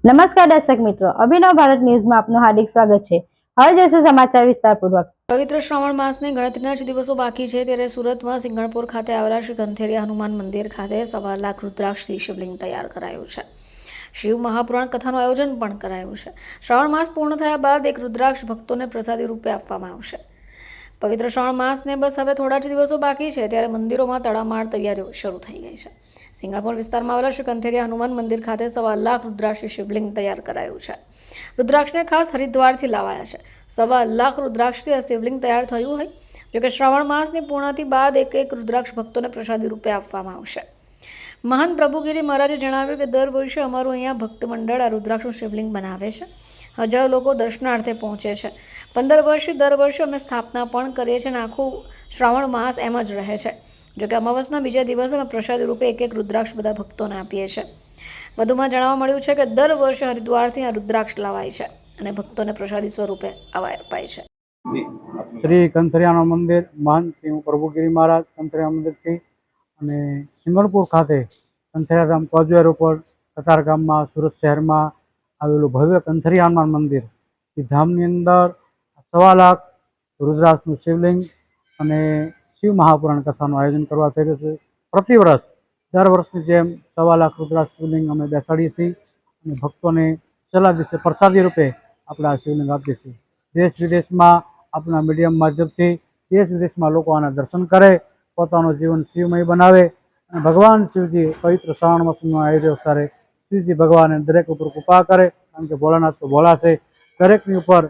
નમસ્કાર દર્શક મિત્રો, અભિનવ ભારત ન્યૂઝમાં આપનું હાર્દિક સ્વાગત છે। હવે જોઈશું સમાચાર વિસ્તારપૂર્વક। પવિત્ર શ્રાવણ માસને ગણતરીના જ દિવસો બાકી છે ત્યારે સુરતમાં સિંગણપુર ખાતે આવેલા શ્રી ગંથેરિયા હનુમાન મંદિર ખાતે 1.25 લાખ રુદ્રાક્ષથી શિવલિંગ તૈયાર કરાયું છે। શિવ મહાપુરાણ કથાનું આયોજન પણ કરાયું છે। શ્રાવણ માસ પૂર્ણ થયા બાદ એક રુદ્રાક્ષ ભક્તોને પ્રસાદી રૂપે આપવામાં આવશે। પવિત્ર શ્રાવણ માસને બસ હવે થોડા જ દિવસો બાકી છે ત્યારે મંદિરોમાં તડામાર તૈયારીઓ શરૂ થઈ ગઈ છે। સિંગણપુર વિસ્તારમાં આવેલા શ્રી ગંથેરિયા હનુમાન મંદિર ખાતે 1.25 લાખ રુદ્રાક્ષ શિવલિંગ તૈયાર કરાયું છે। રુદ્રાક્ષને ખાસ હરિદ્વારથી લાવાયા છે। 1.25 લાખ રુદ્રાક્ષથી આ શિવલિંગ તૈયાર થયું હોય, જોકે શ્રાવણ માસની પૂર્ણતિ બાદ એક રુદ્રાક્ષ ભક્તોને પ્રસાદી રૂપે આપવામાં આવશે। મહંત પ્રભુગીરી મહારાજે જણાવ્યું કે દર વર્ષે અમારું અહીંયા ભક્ત મંડળ આ રુદ્રાક્ષનું શિવલિંગ બનાવે છે। હજારો લોકો દર્શનાર્થે પહોંચે છે। 15 વર્ષથી દર વર્ષે અમે સ્થાપના પણ કરીએ છીએ અને આખું શ્રાવણ માસ એમ જ રહે છે। જોકે અમાવસના બીજા દિવસે અમે પ્રસાદી રૂપે એક રુદ્રાક્ષ બધા ભક્તોને આપીએ છીએ। વધુમાં જાણવા મળ્યું છે કે દર વર્ષે હરિદ્વારથી આ રુદ્રાક્ષ લાવાય છે અને ભક્તોને પ્રસાદી સ્વરૂપે અપાય છે। શ્રી કંથરિયાનું મંદિર મહંત પ્રભુગીરી મહારાજ કંથરિયા મંદિરથી અને સિંગણપુર ખાતે કંથરિયાધામ કોઝવેર ઉપર કતારગામમાં સુરત શહેરમાં આવેલું ભવ્ય કંથરિયા હનુમાન મંદિર એ ધામની અંદર 1.25 લાખ રુદ્રાક્ષનું શિવલિંગ અને શિવ મહાપુરાણ કથાનું આયોજન કરવા થઈ રહ્યું છે। પ્રતિવર્ષ દર વર્ષની જેમ 1.25 લાખ રુદ્રાક્ષ શિવલિંગ અમે બેસાડીએ છીએ અને ભક્તોને છેલ્લા દિવસે પ્રસાદી રૂપે આપણે આ શિવલિંગ આપીએ છીએ। દેશ વિદેશમાં આપણા મીડિયમ માધ્યમથી દેશ વિદેશમાં લોકો આના દર્શન કરે, પોતાનું જીવન શિવમય બનાવે અને ભગવાન શિવજી પવિત્ર શ્રાવણ માસમાં આવી રહ્યો ત્યારે શિવજી ભગવાન દરેક ઉપર કૃપા કરે, કારણ કે ભોળાનાથ તો ભોળા છે, દરેકની ઉપર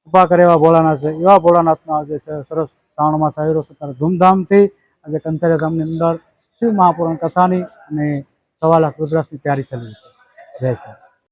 કૃપા કરે એવા ભોળાનાથ છે। એવા ભોળાનાથનો આજે સરસ શ્રાવણ માસ આવી રહ્યો છે ત્યારે ધૂમધામથી આજે કંથરિયા ધામની અંદર શિવ મહાપુરાણ કથાની અને 1.25 લાખ રુદ્રાક્ષની તૈયારી ચાલી રહી છે। જય શ્રી